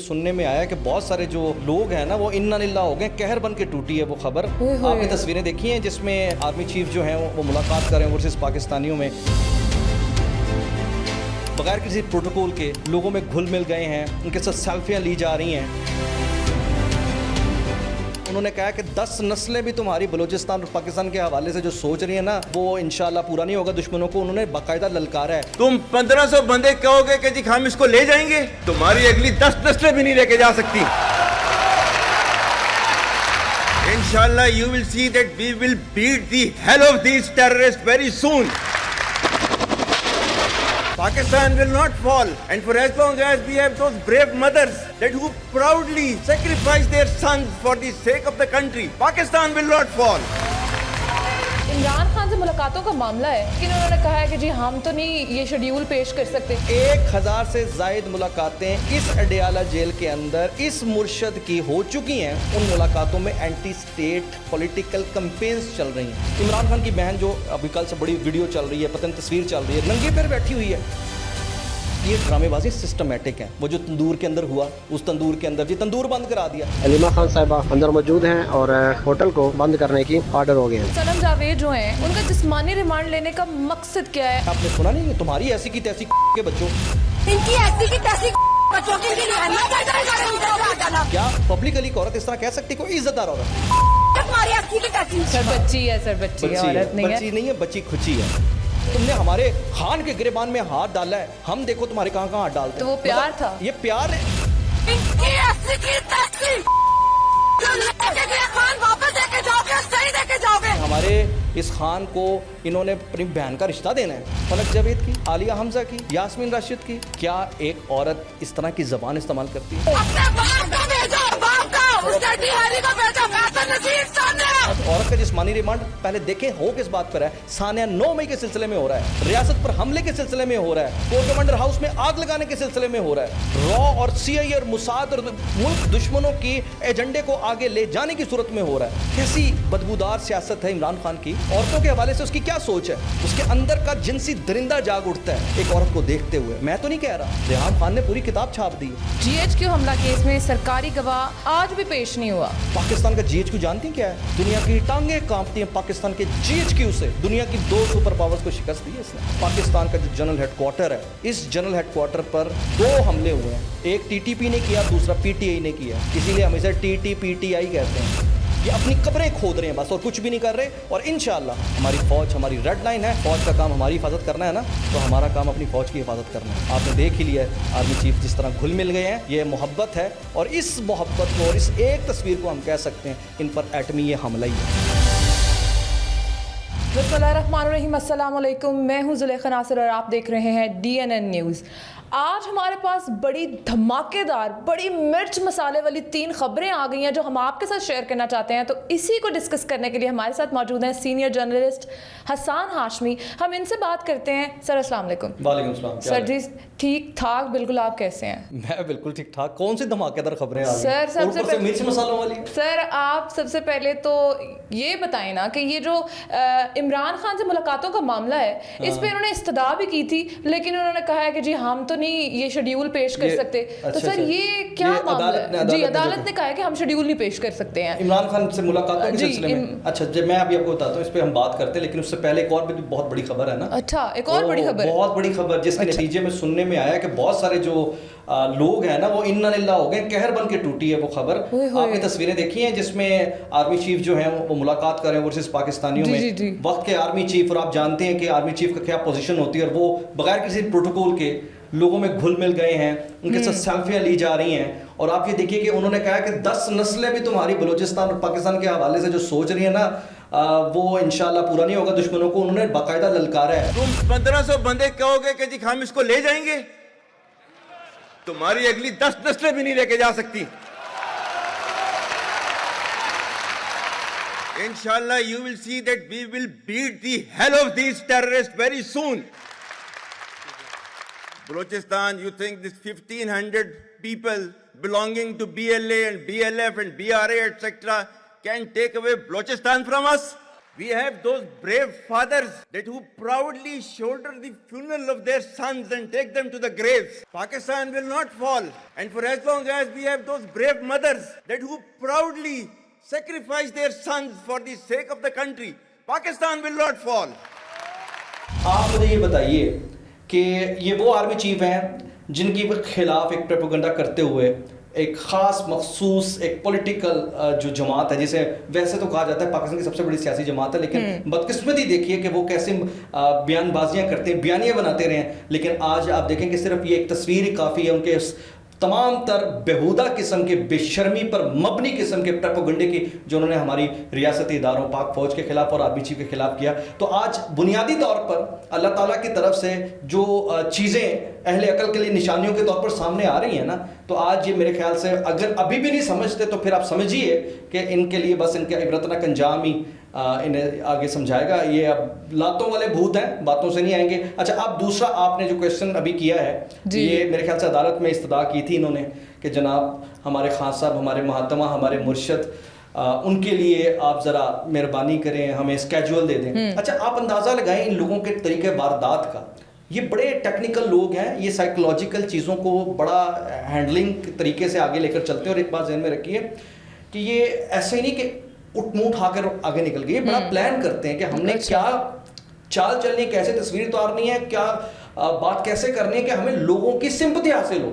सुनने में आया कि बहुत सारे जो लोग हैं ना वो इन्ना लिल्लाह हो गए, कहर बन के टूटी है वो खबर। आपने तस्वीरें देखी हैं जिसमें आर्मी चीफ जो हैं वो मुलाकात कर रहे हैं वर्सेस पाकिस्तानियों में, बगैर किसी प्रोटोकॉल के लोगों में घुल मिल गए हैं, उनके साथ सेल्फियां ली जा रही हैं। उन्होंने कहा कि 10 नस्लें भी तुम्हारी बलूचिस्तान और पाकिस्तान के हवाले से जो सोच रही है ना वो इंशाल्लाह पूरा नहीं होगा। दुश्मनों को उन्होंने बाकायदा ललकारा है। तुम 1500 बंदे कहोगे कि जी हम इसको ले जाएंगे, तुम्हारी अगली 10 नस्लें भी नहीं लेके जा सकती। इंशाल्लाह you will see that we will beat the hell of these terrorist very soon. Pakistan will not fall, and for as long as we have those brave mothers that who proudly sacrifice their sons for the sake of the country, Pakistan will not fall. Imran Khan से मुलाकातों का मामला है, लेकिन उन्होंने कहा है कि जी हम तो नहीं ये शेड्यूल पेश कर सकते। 1000 से जायद मुलाकातें इस अडियाला जेल के अंदर इस मुर्शद की हो चुकी हैं। उन मुलाकातों में एंटी स्टेट पॉलिटिकल कैंपेन्स चल रही हैं। इमरान खान की बहन जो अभी कल से बड़ी वीडियो चल रही है, पता नहीं तस्वीर चल रही है, नंगे पैर बैठी हुई है। ये ड्रामेबाजी सिस्टमेटिक है। वो जो तंदूर के अंदर हुआ, उस तंदूर के अंदर जी तंदूर बंद करा दिया। अलीमा खान साहिबा अंदर मौजूद हैं और होटल को बंद करने की ऑर्डर हो गए हैं। सनम जावेद जो हैं उनका जिस्मानी रिमांड लेने का मकसद क्या है? आपने सुना नहीं, तुम्हारी ऐसी की तैसी के बच्चों, इनकी ऐसी की तैसी बच्चों की क्या पब्लिकली औरत इस तरह कह सकती? कोई इज्जतदार औरत तुम्हारी ऐसी की तैसी सर बच्ची है, सर बच्ची है, औरत नहीं है। बच्ची नहीं है, बच्ची खुची है। तुमने हमारे खान के गिरेबान में हाथ डाला है, हम देखो तुम्हारे कहाँ कहाँ हाथ डालते हैं। तो वो प्यार था। ये प्यार है। इनकी ऐसी की तैसी खान वापस देके जाओगे, सही देके जाओगे। हमारे इस खान को इन्होंने अपनी बहन का रिश्ता देना है। फलक जावेद की, आलिया हमजा की, यास्मीन राशिद की। क्या एक औरत इस तरह की जबान इस्तेमाल करती है? अपने बाप का भेजो, बाप का, उसने बिहारी का भेजो, फैसल नसीर सामने। औरत का जिस्मानी रिमांड पहले देखें हो किस बात पर है। सानिया 9 मई के सिलसिले में हो रहा है, रियासत पर हमले के सिलसिले में हो रहा है, कोर्ट कमांडर हाउस में आग लगाने के सिलसिले में हो रहा है, रॉ और सीआई और मुसाद और मुल्क दुश्मनों की एजेंडे को आगे ले जाने की सूरत में हो रहा है। कैसी बदबूदार सियासत है इमरान खान की। औरतों के हवाले से उसकी क्या सोच है? उसके अंदर का जिनसी दरिंदा जाग उठता है एक औरत को देखते हुए। मैं तो नहीं कह रहा, रेहान खान ने पूरी किताब छाप दी। GHQ हमला केस में सरकारी गवाह आज भी पेश नहीं हुआ। पाकिस्तान का GHQ जानती क्या है? दुनिया की टांगे कांपती हैं पाकिस्तान के GHQ से। दुनिया की 2 सुपर पावर्स को शिकस्त दी है इसने। पाकिस्तान का जो जनरल हेडक्वार्टर है, इस जनरल हेडक्वार्टर पर 2 हमले हुए हैं। एक TTP ने किया, दूसरा PTI ने किया। इसीलिए हम इसे TTPTI कहते हैं। ये अपनी कब्रें खोद रहे हैं बस, और कुछ भी नहीं कर रहे। और इंशाल्लाह हमारी फौज हमारी रेड लाइन है। फौज का काम हमारी हिफाजत करना है ना, तो हमारा काम अपनी फौज की हिफाजत करना है। आपने देख ही लिया है आर्मी चीफ जिस तरह घुल मिल गए हैं। ये मोहब्बत है, और इस मोहब्बत को और इस एक तस्वीर को हम कह सकते हैं इन पर एटमी ये हमला ही है। बिस्मिल्लाहिर्रहमानिर्रहीम, अस्सलाम वालेकुम। मैं हूँ जुलेखा नासिर और आप देख रहे हैं DNN न्यूज़। आज हमारे पास बड़ी धमाकेदार, बड़ी मिर्च मसाले वाली 3 खबरें आ गई हैं जो हम आपके साथ शेयर करना चाहते हैं। तो इसी को डिस्कस करने के लिए हमारे साथ मौजूद हैं सीनियर जर्नलिस्ट हसन हाशमी। हम इनसे बात करते हैं। सर अस्सलाम वालेकुम। वालेकुम सलाम। सर जी ठीक ठाक, बिल्कुल, आप कैसे हैं? मैं बिल्कुल ठीक ठाक। कौन सी धमाकेदार खबरें आ सर, गई? सबसे ऊपर से मिर्च मसालों वाली। सर आप सबसे पहले तो ये बताएं ना कि ये जो इमरान खान से मुलाकातों का मामला है, इस पे इन्होंने इस्तदा भी की थी, लेकिन उन्होंने कहा है कि जी हम तो नहीं ये शेड्यूल पेश कर सकते। तो सर ये क्या मामला है? जी अदालत ने कहा है कि हम शेड्यूल नहीं पेश कर सकते हैं इमरान खान से मुलाकातों के सिलसिले में। अच्छा, जब मैं अभी आपको बताता हूँ, इस पे हम बात करते हैं, लेकिन उससे पहले एक और भी बहुत बड़ी खबर है ना। अच्छा, एक और बड़ी खबर, बहुत बड़ी खबर जिसके नतीजे में सुनने में आया कि बहुत सारे जो लोग हैं ना वो इन्ना लिल्लाह हो गए, कहर बन के टूटी है वो खबर। आपने तस्वीरें देखी हैं जिसमें आर्मी चीफ जो है वो मुलाकात कर रहे हैं वर्सेस पाकिस्तानियों में। वक्त के आर्मी चीफ, और आप जानते हैं कि आर्मी चीफ का क्या पोजीशन होती है, और वो बगैर किसी प्रोटोकॉल के लोगों में घुल मिल गए हैं, उनके साथ सेल्फियां ली जा रही हैं। और आप ये देखिए कि उन्होंने कहा कि 10 नस्लें भी तुम्हारी बलूचिस्तान और पाकिस्तान के हवाले से जो सोच रही है ना वो इंशाल्लाह पूरा नहीं होगा। दुश्मनों को उन्होंने बाकायदा ललकारा है। तुम 1500 बंदे कहोगे कि जी हम इसको ले जाएंगे, तुम्हारी अगली 10 नस्लें भी नहीं लेके जा सकती। इंशाल्लाह you will see that we will beat the hell of these terrorist very soon. Balochistan, you think this 1500 people belonging to BLA and BLF and BRA etc. can take away Balochistan from us? We have those brave fathers that who proudly shoulder the funeral of their sons and take them to the graves. Pakistan will not fall. And for as long as we have those brave mothers that who proudly sacrifice their sons for the sake of the country, Pakistan will not fall. आप मुझे ये बताइए कि ये वो army chief हैं जिनके खिलाफ एक प्रोपेगेंडा करते हुए एक ख़ास मखसूस एक पॉलिटिकल जो जमात है, जिसे वैसे तो कहा जाता है पाकिस्तान की सबसे बड़ी सियासी जमात है, लेकिन बदकिस्मती देखिए कि वो कैसे बयानबाजियां करते हैं, बयानियां बनाते रहे हैं। लेकिन आज आप देखें कि सिर्फ ये एक तस्वीर ही काफ़ी है उनके उस तमाम तर बेहुदा किस्म के बेशर्मी पर मबनी किस्म के प्रोपेगेंडे की जो उन्होंने हमारी रियासती इदारों पाक फौज के खिलाफ और आर्मी चीफ के खिलाफ किया। तो आज बुनियादी तौर पर अल्लाह ताला की तरफ से जो चीज़ें अहले अकल के लिए निशानियों के तौर पर सामने आ रही हैं ना, तो आज ये मेरे ख्याल से अगर अभी भी नहीं समझते तो फिर आप समझिए कि इनके लिए बस इनके इबरतनाक अंजाम ही इन्हें आगे समझाएगा। ये अब लातों वाले भूत हैं, बातों से नहीं आएंगे। अच्छा, अब दूसरा आपने जो क्वेश्चन अभी किया है, ये मेरे ख्याल से अदालत में इस्तदा की थी इन्होंने कि जनाब हमारे खान साहब, हमारे महात्मा, हमारे मुर्शद, उनके लिए आप ज़रा मेहरबानी करें, हमें स्केड्यूल दे दें। अच्छा, आप अंदाज़ा लगाएं इन लोगों के तरीके वारदात का। ये बड़े टेक्निकल लोग हैं, ये साइकोलॉजिकल चीज़ों को बड़ा हैंडलिंग तरीके से आगे लेकर चलते हैं। और एक बात ध्यान में रखिए कि ये ऐसे ही नहीं कि उठ आकर आगे निकल गए, बड़ा प्लान करते हैं कि हमने क्या चाल चलनी, कैसे तस्वीर उतारनी है, क्या बात कैसे करनी है कि हमें लोगों की सिंपैथी हासिल हो।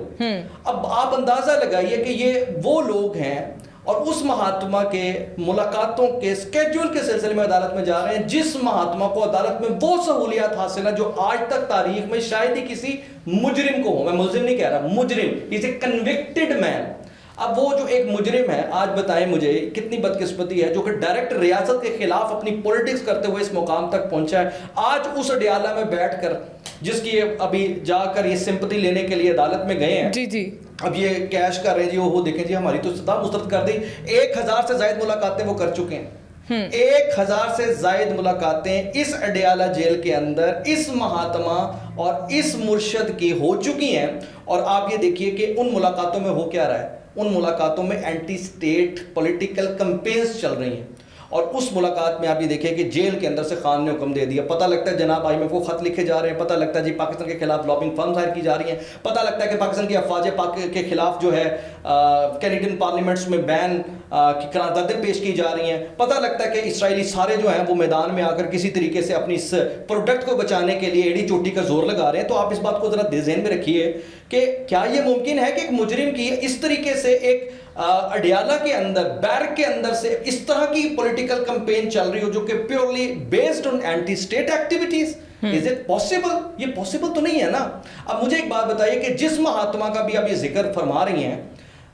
अब आप अंदाजा लगाइए कि ये वो लोग हैं और उस महात्मा के मुलाकातों के स्केड्यूल के सिलसिले में अदालत में जा रहे हैं, जिस महात्मा को अदालत में वो सहूलियात हासिल है जो आज तक तारीख में शायद ही किसी मुजरिम को हो। मैं मुजरिम नहीं कह रहा, मुजरिम इज ए कन्विक्टेड मैन। अब वो जो एक मुजरिम है, आज बताएं मुझे कितनी बदकिस्मती है जो कि डायरेक्ट रियासत के खिलाफ अपनी पॉलिटिक्स करते हुए इस मुकाम तक पहुंचा है। आज उस अडियाला में बैठकर जिसकी अभी जाकर ये सिंपैथी लेने के लिए अदालत में गए हैं, जी अब ये कैश कर रहे हैं जी, वो देखें जी हमारी तो सदा मुस्तरद कर दी। 1000 से ज्यादा मुलाकातें वो कर चुके हैं। 1000 से ज्यादा मुलाकातें इस अडियाला जेल के अंदर इस महात्मा और इस मुर्शद की हो चुकी हैं। और आप ये देखिए कि उन मुलाकातों में हो क्या रहा है, उन मुलाकातों में एंटी स्टेट पॉलिटिकल कैंपेन्स चल रही हैं। और उस मुलाकात में आप ये देखिए कि जेल के अंदर से खान ने हुक्म दे दिया, पता लगता है जनाब IMF को खत लिखे जा रहे हैं, पता लगता है जी पाकिस्तान के खिलाफ लॉबिंग फर्म जाहिर की जा रही हैं, पता लगता है कि पाकिस्तान की अफवाज पाक के खिलाफ जो है कैनेडियन पार्लियामेंट्स में बैन की करारदादें पेश की जा रही हैं, पता लगता है कि इसराइली सारे जो हैं वो मैदान में आकर किसी तरीके से अपनी इस प्रोडक्ट को बचाने के लिए एड़ी चोटी का जोर लगा रहे हैं। तो आप इस बात को जरा ज़हन में रखिए कि क्या ये मुमकिन है कि एक मुजरिम की इस तरीके से एक अडियाला के अंदर, बैरक के अंदर से इस तरह की पॉलिटिकल कैंपेन चल रही हो जो कि purely based on anti state activities? Is it possible? ये पॉसिबल तो नहीं है ना। अब मुझे एक बात बताइए कि जिस महात्मा का भी आप ये जिक्र फरमा रही हैं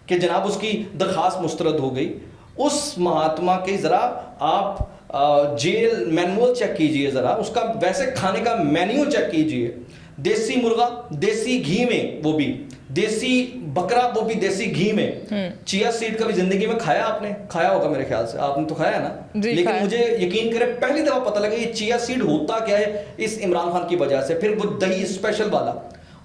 कि जनाब उसकी दरखास्त मुस्तरद हो गई, उस महात्मा के जरा आप जेल मैनुअल चेक कीजिए, जरा उसका वैसे खाने का मेन्यू चेक कीजिए। देसी मुर्गा देसी घी में, वो भी देसी बकरा, वो भी देसी घी में। चिया सीड कभी जिंदगी में खाया आपने? खाया होगा मेरे ख्याल से, आपने तो खाया ना। लेकिन मुझे यकीन करें पहली दफा पता लगा ये चिया सीड होता क्या है इस इमरान खान की वजह से। फिर वो दही स्पेशल वाला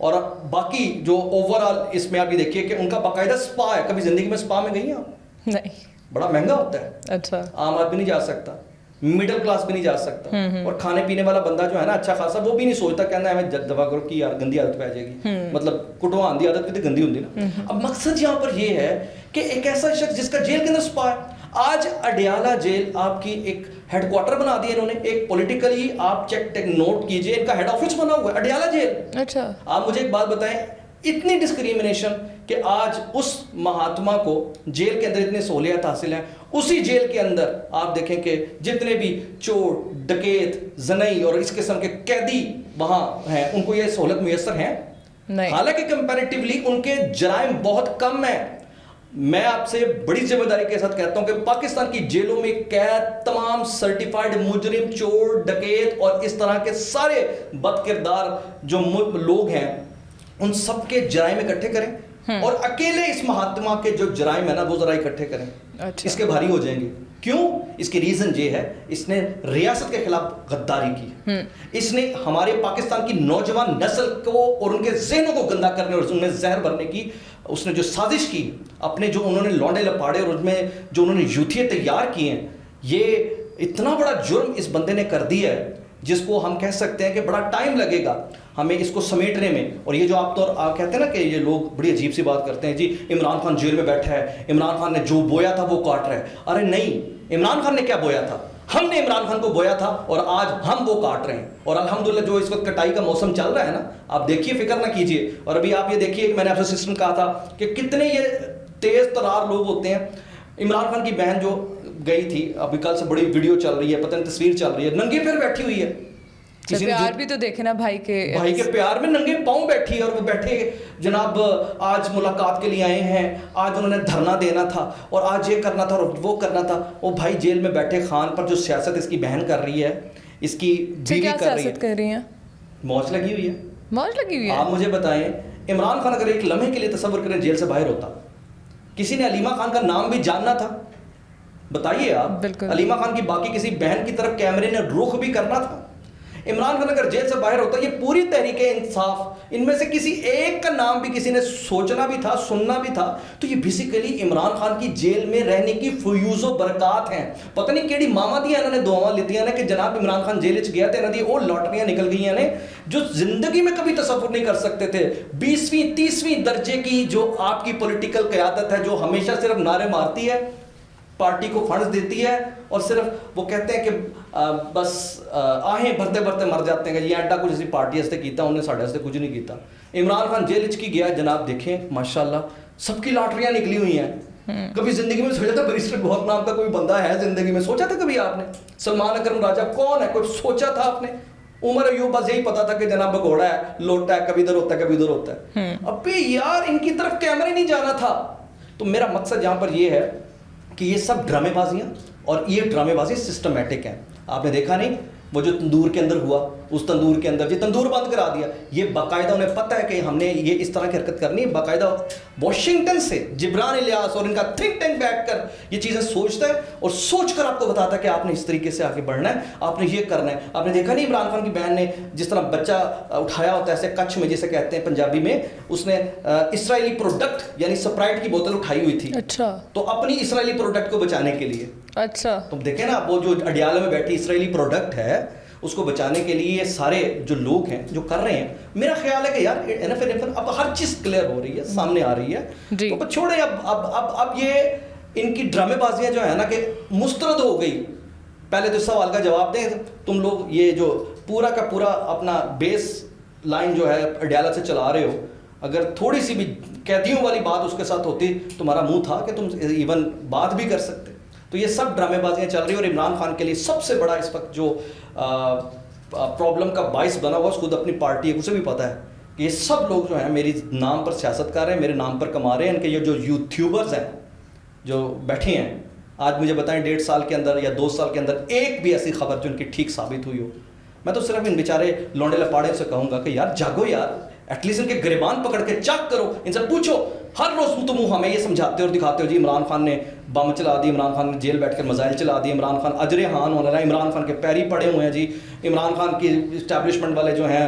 और बाकी जो ओवरऑल इसमें आप ये देखिए कि उनका बाकायदा स्पा है। कभी जिंदगी में स्पा में गई हैं आप? नहीं। बड़ा महंगा होता है। अच्छा। आम आदमी नहीं जा सकता, मिडिल क्लास भी नहीं जा सकता। और खाने पीने वाला बंदा जो है ना अच्छा खासा, वो भी नहीं सोचता, कहना हमें दवा करो कि यार गंदी आदत पै जाएगी। मतलब कुटवान दी आदत भी तो गंदी होती ना। अब मकसद यहाँ पर ये है कि एक ऐसा शख्स जिसका जेल के अंदर स्पा है, आज अडियाला जेल आपकी एक हेडक्वार्टर बना दिया इन्होंने। एक पॉलिटिकली आप चेक नोट कीजिए, इनका हेड ऑफिस बना हुआ है अडियाला जेल। अच्छा। आप मुझे एक बात बताएं, इतनी डिस्क्रिमिनेशन कि आज उस महात्मा को जेल के अंदर इतनी सहूलियत हासिल है, उसी जेल के अंदर आप देखें कि जितने भी चोर, डकैत, जनई और इस किस्म के कैदी वहां हैं, उनको ये सहूलत मुयस्सर है नहीं। हालांकि कंपैरेटिवली उनके जराइम बहुत कम है। मैं आपसे बड़ी जिम्मेदारी के साथ कहता हूं कि पाकिस्तान की जेलों में कैद तमाम सर्टिफाइड मुजरिम, चोर, डकैत और इस तरह के सारे बदकिरदार जो लोग हैं, उन सबके जराइम इकट्ठे करें और अकेले इस महात्मा के जो जराइम है ना वो जरा इकट्ठे करें। अच्छा। इसके भारी हो जाएंगे। क्यों? इसकी रीजन ये है, इसने रियासत के खिलाफ गद्दारी की। इसने हमारे पाकिस्तान की नौजवान नस्ल को और उनके जहनों को गंदा करने और उनमें जहर भरने की उसने जो साजिश की, अपने जो उन्होंने लौंडे लपाड़े और उसमें जो उन्होंने यूथिये तैयार किए हैं, ये इतना बड़ा जुर्म इस बंदे ने कर दिया है जिसको हम कह सकते हैं कि बड़ा टाइम लगेगा हमें इसको समेटने में। और ये जो आप कहते हैं ना कि ये लोग बड़ी अजीब सी बात करते हैं जी, इमरान खान जेल में बैठा है, इमरान खान ने जो बोया था वो काट रहा है। अरे नहीं, इमरान खान ने क्या बोया था? हमने इमरान खान को बोया था और आज हम वो काट रहे हैं। और अल्हम्दुलिल्लाह जो इस वक्त कटाई का मौसम चल रहा है ना, आप देखिए, फिक्र ना कीजिए। और अभी आप ये देखिए कि मैंने आपसे सिस्टम कहा था कि कितने ये तेज तरार लोग होते हैं। इमरान खान की बहन जो गई थी, अभी कल से बड़ी वीडियो चल रही है, पता नहीं तस्वीर चल रही है, नंगे पैर बैठी हुई है। किसी प्यार भी तो देखे ना भाई के प्यार में नंगे पांव बैठी है। और वो बैठे जनाब आज मुलाकात के लिए आए हैं, आज उन्होंने धरना देना था और आज ये करना था और वो करना था। वो भाई जेल में बैठे खान पर जो सियासत इसकी बहन कर रही है, इसकी बीवी कर रही है, मौज लगी हुई है। मौज लगी हुई है। आप मुझे बताएं, इमरान खान अगर एक लम्हे के लिए तसव्वुर करें जेल से बाहर होता, किसी ने अलीमा खान का नाम भी जानना था? बताइए आप। अलीमा खान की बाकी किसी बहन की तरफ कैमरे ने रुख भी करना था? इमरान खान अगर जेल से बाहर होता, ये पूरी तहरीक इंसाफ इनमें से किसी एक का नाम भी किसी ने सोचना भी था, सुनना भी था, तो ये बेसिकली इमरान खान की जेल में रहने की फयूज़ो बरकत हैं। पता नहीं केड़ी मामा दिया इन्होंने दुआवां लीतियां ने कि जनाब इमरान खान जेल च गया तो इन्हों दी वो लॉटरियां निकल गई ने जो जिंदगी में कभी तसव्वुर नहीं कर सकते थे। 20वीं 30वीं दर्जे की जो आपकी पॉलिटिकल क़यादत है, जो हमेशा सिर्फ नारे मारती है, पार्टी को फंड्स देती है और सिर्फ वो कहते हैं कि बस आहें भरते भरते मर जाते हैं कि ये एडा कुछ इसी पार्टी वास्ते कीता, उन्हें साढ़े वास्ते कुछ नहीं कीता। इमरान खान जेल की गया जनाब, देखें माशाल्लाह सबकी लॉटरियां निकली हुई हैं। कभी जिंदगी में सोचा था बैरिस्टर गौहर नाम का कोई बंदा है जिंदगी में? सोचा था कभी आपने? सलमान अकरम राजा कौन है, कोई सोचा था आपने? उमर अयूब बस यही पता था कि जनाब घोड़ा है, लोटा है, कभी इधर होता है कभी उधर होता है। अबे यार इनकी तरफ कैमरे नहीं जाना था। तो मेरा मकसद यहाँ पर यह है कि ये सब ड्रामेबाजियाँ, और ये ड्रामेबाजी सिस्टमेटिक हैं। आपने देखा नहीं वो जो तंदूर के अंदर हुआ, उस तंदूर के अंदर ये तंदूर बंद करा दिया। ये बाकायदा उन्हें पता है कि हमने ये इस तरह की हरकत करनी है। बाकायदा वाशिंगटन से जिब्रान इलियास और इनका थिंक टैंक बैठकर ये चीज़ें सोचता है और सोचकर आपको बताता है कि आपने इस तरीके से आगे बढ़ना है, आपने ये करना है। आपने देखा नहीं इमरान खान की बहन ने जिस तरह बच्चा उठाया होता है ऐसे कच्छ में जिसे कहते हैं पंजाबी में, उसने इसराइली प्रोडक्ट यानी स्प्राइट की बोतल उठाई हुई थी। अच्छा। तो अपनी इसराइली प्रोडक्ट को बचाने के लिए। अच्छा। तुम देखें ना, वो जो अडियाला में बैठी इसराइली प्रोडक्ट है उसको बचाने के लिए ये सारे जो लोग हैं जो कर रहे हैं, मेरा ख्याल है कि यार एनएफ अब हर चीज़ क्लियर हो रही है, सामने आ रही है। तो छोड़े अब ये इनकी ड्रामेबाजियां जो है ना कि मुस्तरद हो गई। पहले तो सवाल का जवाब दें तुम लोग, ये जो पूरा का पूरा अपना बेस लाइन जो है अडियाला से चला रहे हो, अगर थोड़ी सी भी कैदियों वाली बात उसके साथ होती, तुम्हारा मुंह था कि तुम इवन बात भी कर सकते। तो ये सब ड्रामेबाजियाँ चल रही है। और इमरान खान के लिए सबसे बड़ा इस वक्त जो प्रॉब्लम का बाइस बना हुआ खुद अपनी पार्टी है, उसे भी पता है कि ये सब लोग जो हैं मेरी नाम पर सियासत कर रहे हैं, मेरे नाम पर कमा रहे हैं। इनके ये जो यूट्यूबर्स हैं जो बैठे हैं, आज मुझे बताएं 1.5 साल के अंदर या 2 साल के अंदर एक भी ऐसी खबर जो इनकी ठीक साबित हुई हो। मैं तो सिर्फ इन बेचारे लौंडे लपाड़े से कहूँगा कि यार जागो यार, एटलीस्ट इनके गिरबान पकड़ के चेक करो, इनसे पूछो। हर रोज़ तुम हमें ये समझाते हो और दिखाते हो जी इमरान खान ने बम चला दी, इमरान खान ने जेल बैठकर मिसाइल चला दी, इमरान खान अजरे हान होने रहा है, इमरान खान के पैरी पड़े हुए हैं जी, इमरान खान की इस्टेब्लिशमेंट वाले जो हैं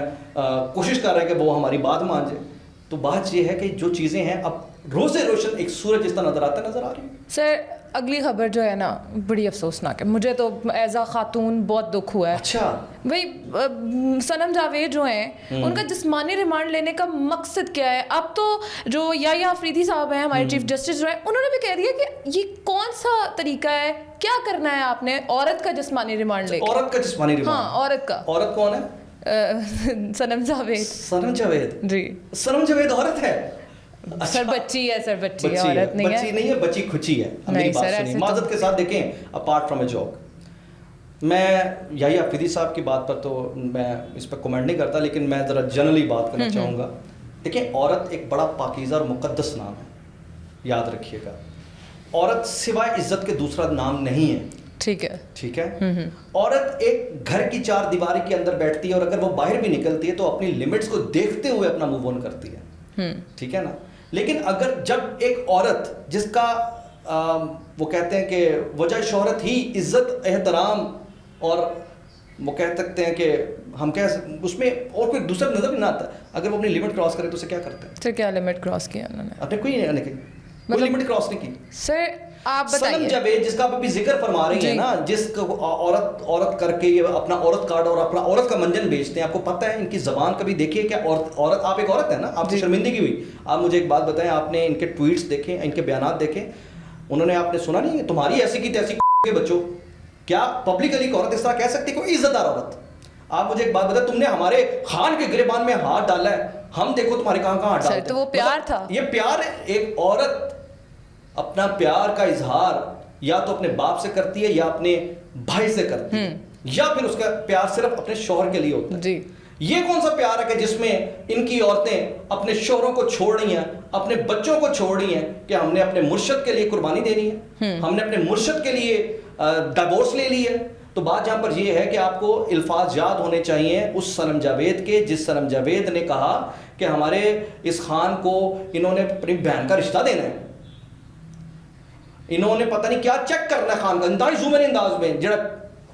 कोशिश कर रहे हैं कि वो हमारी बात मान जाए। तो बात ये है कि जो चीज़ें हैं अब रोज़े रोशन एक सूरज जिस तरह नज़र आ रही है। सर अगली खबर जो है ना बड़ी अफसोसनाक है, मुझे तो एज आ खातून बहुत दुख हुआ है। अच्छा भाई सनम जावेद जो हैं उनका जिस्मानी रिमांड लेने का मकसद क्या है? अब तो जो याया अफरीदी साहब हैं हमारे चीफ जस्टिस जो हैं, उन्होंने भी कह दिया कि ये कौन सा तरीका है, क्या करना है आपने औरत का जिस्मानी रिमांड लेके। औरत का जिस्मानी रिमांड? हाँ औरत का। औरत कौन है? सनम जावेद। सनम जावेद जी, सनम जावेद औरत है? अच्छा। सर बच्ची है, सर बच्ची है, औरत नहीं है। बच्ची नहीं है, बच्ची खुची है। मेरी बात सुनिए माजरत के साथ, देखें अपार्ट फ्रॉम ए जॉक, मैं याया अफरीदी साहब की बात पर तो मैं इस पर कमेंट नहीं करता, लेकिन मैं ज़रा जनरली बात करना चाहूँगा। देखिए औरत एक बड़ा पाकीज़ा और मुक़द्दस नाम है, याद रखिएगा। औरत सिवाय इज्जत के दूसरा नाम नहीं है। ठीक है, ठीक है। औरत एक घर की 4 दीवारी के अंदर बैठती है और अगर वो बाहर भी निकलती है तो अपनी लिमिट्स को देखते हुए अपना मूव ऑन करती है। ठीक है ना? लेकिन अगर जब एक औरत जिसका वो कहते हैं कि वजह शोहरत ही इज्जत एहतराम और वो कह सकते हैं कि हम क्या उसमें और कोई दूसरा नजर नहीं आता, अगर वो अपनी लिमिट क्रॉस करे तो उसे क्या करते हैं? सर क्या लिमिट क्रॉस किया उन्होंने? आपने कोई नहीं मतलब लिमिट क्रॉस नहीं की। सर आप सनम बताइए। जावेद जिसका आप अभी जिक्र फरमा रही है ना, जिस औरत करके ये अपना औरत कार्ड और अपना औरत का मंजन बेचते हैं, आपको पता है इनकी जबान कभी देखिए क्या? औरत आप एक औरत है ना, आपको शर्मिंदगी हुई? आप मुझे एक बात बताएं, आपने इनके ट्वीट्स देखे, इनके बयान देखे? उन्होंने, आपने सुना नहीं तुम्हारी ऐसी की तैसी के बच्चों, क्या पब्लिकली औरत इस तरह कह सकती? कोई इज्जतदार औरत? आप मुझे एक बात बताएं, तुमने हमारे खान के गिरेबान में हाथ डाला है, हम देखो तुम्हारे कहां हाथ डालते हैं। तो वो प्यार था। ये प्यार, एक औरत अपना प्यार का इजहार या तो अपने बाप से करती है या अपने भाई से करती है, या फिर उसका प्यार सिर्फ अपने शौहर के लिए होता है। जी। ये कौन सा प्यार है कि जिसमें इनकी औरतें अपने शौहरों को छोड़ रही हैं, अपने बच्चों को छोड़ रही हैं कि हमने अपने मुर्शद के लिए कुर्बानी देनी है, हमने अपने मुर्शद के लिए डिवोर्स ले ली है। तो बात जहां पर यह है कि आपको अल्फाज याद होने चाहिए उस सनम जावेद के, जिस सनम जावेद ने कहा कि हमारे इस खान को इन्होंने अपनी बहन का रिश्ता देना है, इन्होंने पता नहीं क्या चेक करना है खान का, इंतहाई जुमन अंदाज में जरा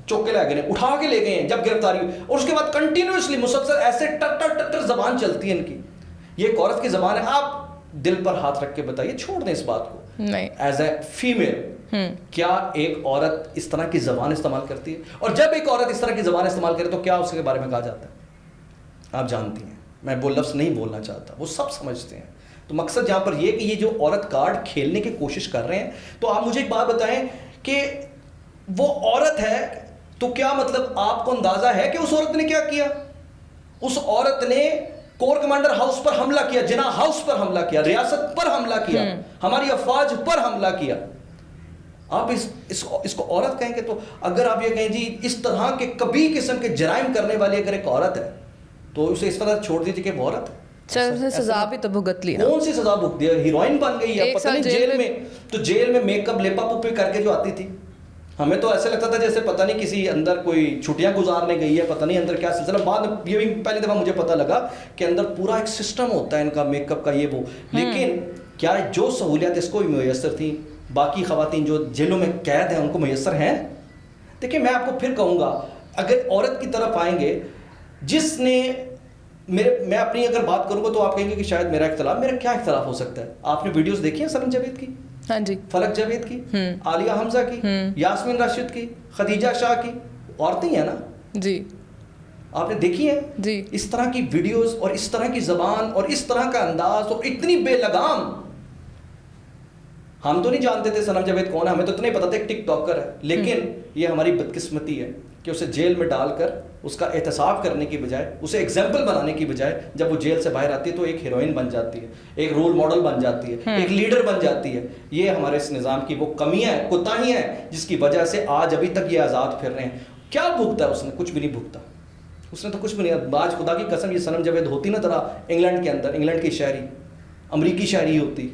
चौक के ले गए, उठा के ले गए हैं जब गिरफ्तारी हुई, और उसके बाद कंटिन्यूसली मुसलसल ऐसे टट्टर जबान चलती है इनकी। ये एक औरत की जबान है। आप दिल पर हाथ रख के बताइए, छोड़ दें इस बात को, नहीं, एज ए फीमेल क्या एक औरत इस तरह की जबान इस्तेमाल करती है? और जब एक औरत इस तरह की जबान इस्तेमाल करे तो क्या उसके बारे में कहा जाता है? आप जानती हैं, मैं वो लफ्ज़ नहीं बोलना चाहता, वो सब समझते हैं। तो मकसद जहां पर ये कि ये जो औरत कार्ड खेलने की कोशिश कर रहे हैं, तो आप मुझे एक बात बताएं कि वो औरत है तो क्या मतलब आपको अंदाजा है कि उस औरत ने क्या किया? उस औरत ने कोर कमांडर हाउस पर हमला किया, जिना हाउस पर हमला किया, रियासत पर हमला किया, हमारी अफवाज पर हमला किया। आप इसको औरत कहेंगे? तो अगर आप ये कहें जी इस तरह के कभी किस्म के जराइम करने वाली अगर एक औरत है तो उसे इस तरह छोड़ दीजिए कि वो औरत है। चल सजा भी तो भुगत ली ना। कौन सी सजा भुगत दी? हीरोइन बन गई है, पता नहीं जेल में। तो जेल में मेकअप लेपा पुपी करके जो आती थी, हमें तो ऐसे लगता था जैसे पता नहीं किसी अंदर कोई छुट्टियां गुजारने गई है, पता नहीं अंदर क्या सिलसिला। बाद ये भी पहली दफा मुझे पता लगा कि अंदर पूरा एक सिस्टम होता है इनका मेकअप का, ये वो। लेकिन क्या जो सहूलियत इसको भी मुयसर थी, बाकी खवातीन जो जेलों में कैद हैं उनको मुयसर हैं? देखिए मैं आपको फिर कहूँगा, अगर औरत की तरफ आएंगे जिसने मैं अपनी अगर बात करूँगा तो आप कहेंगे कि शायद मेरा क्या इख्तलाफ हो सकता है? आपने वीडियोस देखी हैं सनम जावेद की? हाँ जी। फलक जावेद की, आलिया हमजा की, यास्मीन राशिद की, खदीजा शाह की, औरतें हैं ना जी, आपने देखी है जी। इस तरह की वीडियोस और इस तरह की जबान और इस तरह का अंदाज और इतनी बेलगाम। हम तो नहीं जानते थे सनम जावेद कौन है, हमें तो इतना ही पता था एक टिकटॉकर है। लेकिन ये हमारी बदकिस्मती है कि उसे जेल में डालकर उसका एहतसाब करने की बजाय, उसे एग्जाम्पल बनाने की बजाय, जब वो जेल से बाहर आती है तो एक हीरोइन बन जाती है, एक रोल मॉडल बन जाती है, एक लीडर बन जाती है। ये हमारे इस निज़ाम की वो कमियां हैं, कोताहियां हैं, जिसकी वजह से आज अभी तक ये आज़ाद फिर रहे हैं। क्या भुगता है उसने? कुछ भी नहीं भुगता उसने, तो कुछ भी नहीं। आज खुदा की कसम ये सनम जावेद होती ना तरह इंग्लैंड के अंदर, इंग्लैंड की शहरी, अमरीकी शहरी होती,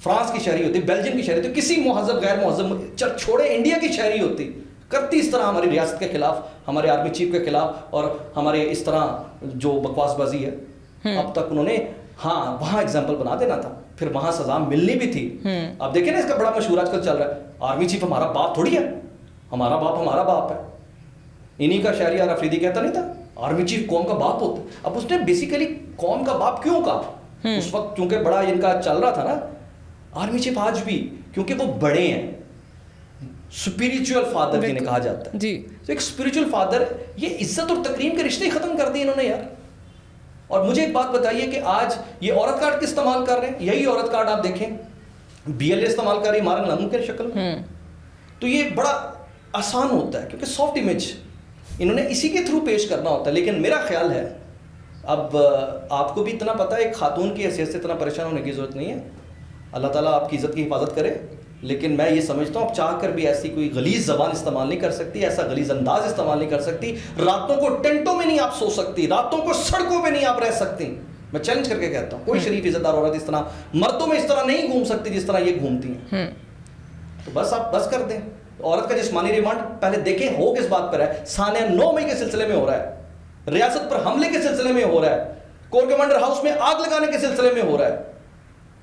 फ्रांस की शहरी होती, बेल्जियम की शहरी होती, किसी मुहज़्ज़ब गैर मुहज़्ज़ब छोड़े इंडिया की शहरी होती, करती इस तरह हमारी रियासत के खिलाफ, हमारे आर्मी चीफ के खिलाफ और हमारे इस तरह जो बकवासबाजी है। अब तक उन्होंने वहां एग्जाम्पल बना देना था, फिर वहां सजा मिलनी भी थी। अब देखिए ना, इसका बड़ा मशहूर आजकल चल रहा है, आर्मी चीफ हमारा बाप थोड़ी है, हमारा बाप है। इन्हीं का शहरियार अफरीदी कहता नहीं था आर्मी चीफ कौम का बाप होता। अब उसने बेसिकली कौम का बाप क्यों कहा? उस वक्त क्योंकि बड़ा इनका चल रहा था ना आर्मी चीफ, आज भी क्योंकि वो बड़े हैं, स्पिरिचुअल फादर जिन्हें कहा जाता है जी। तो एक स्पिरिचुअल फादर, ये इज्जत और तकरीम के रिश्ते ही खत्म कर दिए इन्होंने यार। और मुझे एक बात बताइए कि आज ये औरत कार्ड इस्तेमाल कर रहे हैं, यही औरत कार्ड आप देखें BLA इस्तेमाल कर रही है हमारे नामुमकिन शक्ल में। तो ये बड़ा आसान होता है क्योंकि सॉफ्ट इमेज इन्होंने इसी के थ्रू पेश करना होता है। लेकिन मेरा ख्याल है, अब आपको भी इतना पता है, एक खातून की हैसियत से इतना परेशान होने की जरूरत नहीं है। अल्लाह ताला आपकी इज्जत की हिफाजत करे। लेकिन मैं ये समझता हूँ आप चाह कर भी ऐसी कोई गलीज ज़बान इस्तेमाल नहीं कर सकती, ऐसा गलीज अंदाज इस्तेमाल नहीं कर सकती। रातों को टेंटों में नहीं आप सो सकती, रातों को सड़कों पे नहीं आप रह सकती। मैं चैलेंज करके कहता हूँ, कोई शरीफ इज्जतदार औरत इस तरह मर्दों में इस तरह नहीं घूम सकती जिस तरह ये घूमती हैं। तो बस आप बस कर दें। औरत का जिस्मानी रिमांड पहले देखें हो किस बात पर है। सानिया 9 मई के सिलसिले में हो रहा है, रियासत पर हमले के सिलसिले में हो रहा है, कोर कमांडर हाउस में आग लगाने के सिलसिले में हो रहा है,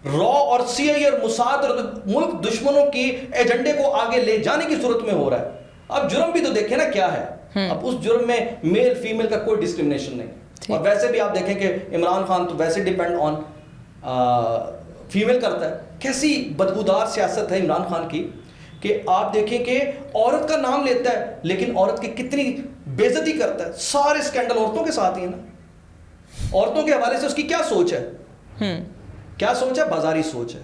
रॉ और CI और मुसाद और मुल्क दुश्मनों के एजेंडे को आगे ले जाने की सूरत में हो रहा है। अब जुर्म भी तो देखें ना क्या है। अब उस जुर्म में मेल फीमेल का कोई डिस्क्रिमिनेशन नहीं। और वैसे भी आप देखें कि इमरान खान तो वैसे डिपेंड ऑन फीमेल करता है, कैसी बदबूदार सियासत है इमरान खान की कि आप देखें कि औरत का नाम लेता है लेकिन औरत की कितनी बेइज्जती करता है। सारे स्कैंडल औरतों के साथ ही है ना। औरतों के हवाले से उसकी क्या सोच है? क्या सोच है? बाजारी सोच है।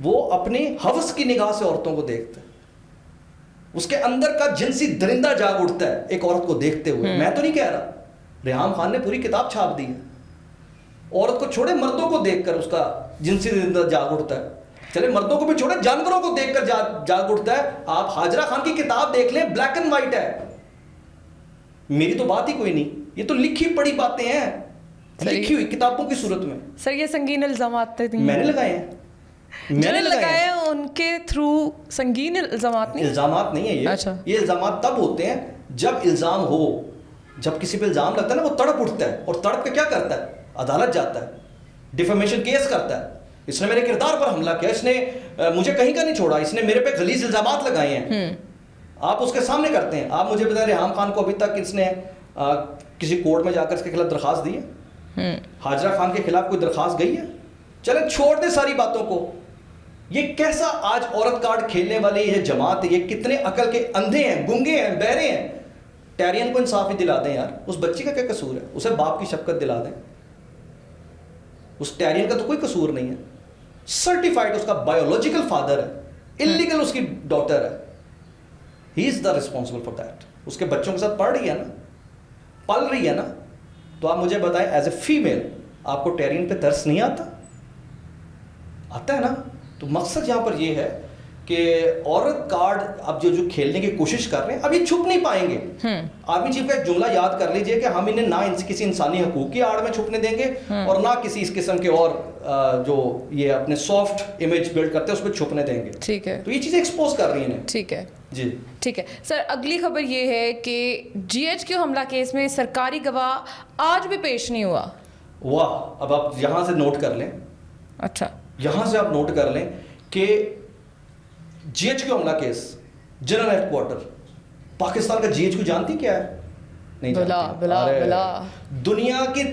वो अपनी हवस की निगाह से औरतों को देखता है। उसके अंदर का जिनसी दरिंदा जाग उठता है एक औरत को देखते हुए। मैं तो नहीं कह रहा, रेहाम खान ने पूरी किताब छाप दी है। औरत को छोड़े, मर्दों को देखकर उसका जिनसी दरिंदा जाग उठता है। चले मर्दों को भी छोड़े, जानवरों को देखकर जाग उठता है। आप हाजरा खान की किताब देख लें, ब्लैक एंड व्हाइट है। मेरी तो बात ही कोई नहीं, ये तो लिखी पढ़ी बातें हैं, लिखी हुई किताबों की सूरत में। सर ये संगीन इल्जामात थे, मैंने लगाए हैं, मैंने लगाए हैं उनके थ्रू। संगीन इल्जामात नहीं, इल्जामात नहीं है ये। अच्छा। ये इल्जामात तब होते हैं जब इल्जाम हो, जब किसी पे इल्जाम लगता है ना, वो तड़प उठता है और तड़प के क्या करता है? अदालत जाता है, डिफेमेशन केस करता है। इसने मेरे किरदार पर हमला किया, इसने मुझे कहीं का नहीं छोड़ा, इसने मेरे पे गलीज इल्जामात लगाए हैं। आप उसके सामने करते हैं। आप मुझे बताएं, रेहाम खान को अभी तक इसने किसी कोर्ट में जाकर इसके खिलाफ दरखास्त दी है? हाजरा खान के खिलाफ कोई दरखास्त गई है? चले छोड़ दे सारी बातों को। ये कैसा आज औरत कार्ड खेलने वाली ये जमात है, ये कितने अकल के अंधे हैं, गुंगे हैं, बहरे हैं। टैरियन को इंसाफ ही दिला दें यार। उस बच्ची का क्या कसूर है? उसे बाप की शफकत दिला दें। उस टैरियन का तो कोई कसूर नहीं है। सर्टिफाइड उसका बायोलॉजिकल फादर है, इलीगल उसकी डॉटर है। He is the responsible for that. उसके बच्चों के साथ पढ़ रही है ना, पल रही है ना। तो आप मुझे बताएं, एज ए फीमेल आपको टैरियन पे तरस नहीं आता? आता है ना। तो मकसद यहां पर यह है कि औरत कार्ड अब जो खेलने की कोशिश कर रहे हैं, अब ये छुप नहीं पाएंगे। आर्मी चीफ का एक जुमला याद कर लीजिए कि हम इन्हें ना किसी इंसानी हकूक की आड़ में छुपने देंगे और ना किसी इस किस्म के और जो ये अपने सॉफ्ट इमेज बिल्ड करते हैं उस पर छुपने देंगे। ठीक है, तो ये चीजें एक्सपोज कर रही हैं। ठीक है जी, ठीक है। सर अगली खबर ये है कि GHQ हमला केस में सरकारी गवाह आज भी पेश नहीं हुआ। वाह। अब आप यहां से नोट कर लें, अच्छा, यहां से आप नोट कर लें कि GHQ हमला केस, जनरल हेडक्वार्टर, पाकिस्तान का GHQ जानती क्या है? नहीं जानती। बला अरे, बला दुनिया की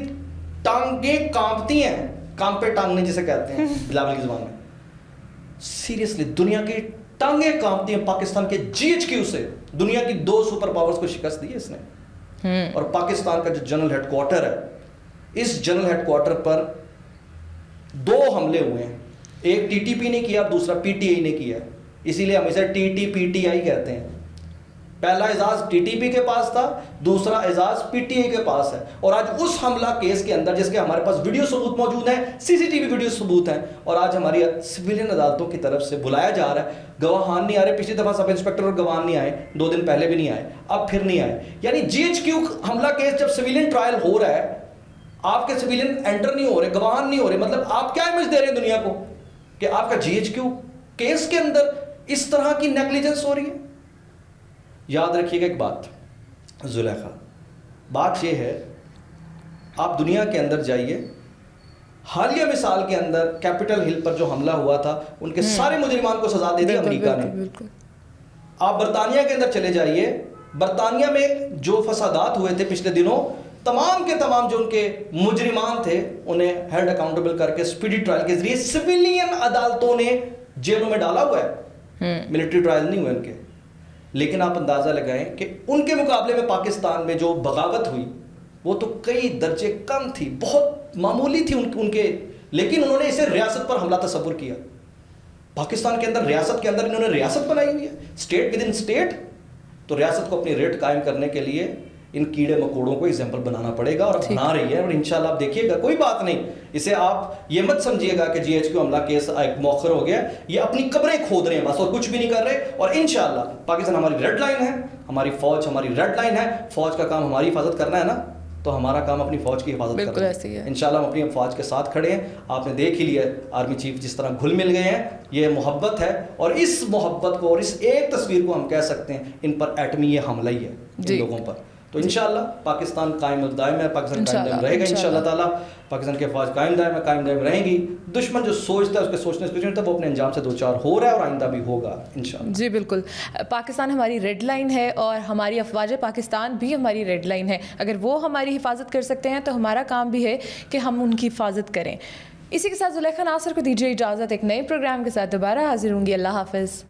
टांगें कांपती हैं, कांपे टांगने जिसे कहते हैं बिलावल की जुबान में। सीरियसली दुनिया की टांगें कांपती हैं पाकिस्तान के GHQ से। दुनिया की 2 सुपर पावर्स को शिकस्त दी है इसने। और पाकिस्तान का जो जनरल हेडक्वार्टर है, इस जनरल हेडक्वार्टर पर 2 हमले हुए हैं। एक TTP ने किया, दूसरा PTI ने किया। इसीलिए हम इसे TTPTI कहते हैं। पहला एजाज TTP के पास था, दूसरा एजाज PTI के पास है। और आज उस हमला केस के अंदर, जिसके हमारे पास वीडियो सबूत मौजूद है, CCTV वीडियो सबूत हैं, और आज हमारी सिविलियन अदालतों की तरफ से बुलाया जा रहा है। गवाहान नहीं आ रहे। पिछली दफा सब इंस्पेक्टर और गवाह नहीं आए, 2 दिन पहले भी नहीं आए, अब फिर नहीं आए। यानी GHQ हमला केस जब सिविलियन ट्रायल हो रहा है, आपके सिविलियन एंटर नहीं हो रहे, गवाहान नहीं हो रहे, मतलब आप क्या इमेज दे रहे हैं दुनिया को कि आपका GHQ केस के अंदर इस तरह की नेग्लिजेंस हो रही है। याद रखिएगा एक बात जुलेखा, बात यह है, आप दुनिया के अंदर जाइए, हालिया मिसाल के अंदर कैपिटल हिल पर जो हमला हुआ था, उनके सारे मुजरिमान को सजा दे दी अमेरिका ने। आप बरतानिया के अंदर चले जाइए, बरतानिया में जो फसादात हुए थे पिछले दिनों, तमाम के तमाम जो उनके मुजरिमान थे उन्हें हेल्ड अकाउंटेबल करके स्पीडी ट्रायल के जरिए सिविलियन अदालतों ने जेलों में डाला हुआ है। मिलिट्री ट्रायल नहीं हुए उनके। लेकिन आप अंदाजा लगाएं कि उनके मुकाबले में पाकिस्तान में जो बगावत हुई वो तो कई दर्जे कम थी, बहुत मामूली थी उनके, लेकिन उन्होंने इसे रियासत पर हमला तस्वुर किया। पाकिस्तान के अंदर, रियासत के अंदर इन्होंने रियासत बनाई हुई है, स्टेट विद इन स्टेट। तो रियासत को अपनी रेट कायम करने के लिए इन कीड़े मकोड़ों को एग्जाम्पल बनाना पड़ेगा, और बना रही है। और इंशाल्लाह आप देखिएगा, कोई बात नहीं, इसे आप ये मत समझिएगा कि GHQ हमला केस एक मौखर हो गया। ये अपनी कब्रें खोद रहे हैं बस, और कुछ भी नहीं कर रहे। और इंशाल्लाह पाकिस्तान हमारी रेड लाइन है, हमारी फौज हमारी रेड लाइन है। फौज का काम हमारी हिफाजत करना है ना, तो हमारा काम अपनी फौज की हिफाजत करना है। इंशाल्लाह हम अपनी फौज के साथ खड़े हैं। आपने देख ही लिया आर्मी चीफ जिस तरह घुल मिल गए हैं, ये मोहब्बत है। और इस मोहब्बत को और इस एक तस्वीर को हम कह सकते हैं इन पर एटमी ये हमला ही है, इन लोगों पर। तो इंशाल्लाह पाकिस्तान कायम दायम है, पाकिस्तान कायम दायम रहेगा इंशाल्लाह ताला। पाकिस्तान की फौज कायम दायम रहेंगी। दुश्मन जो सोचता है उसके सोचने से कुछ नहीं होता, वो अपने अंजाम से 2-4 हो रहा है, और आइंदा भी होगा इंशाल्लाह। जी बिल्कुल, पाकिस्तान हमारी रेड लाइन है और हमारी अफवाज पाकिस्तान भी हमारी रेड लाइन है। अगर वो हमारी हिफाजत कर सकते हैं तो हमारा काम भी है कि हम उनकी हिफाजत करें। इसी के साथ जुलेखा नासिर को दीजिए इजाज़त। एक नए प्रोग्राम के साथ दोबारा हाजिर होंगी। अल्लाह हाफिज़।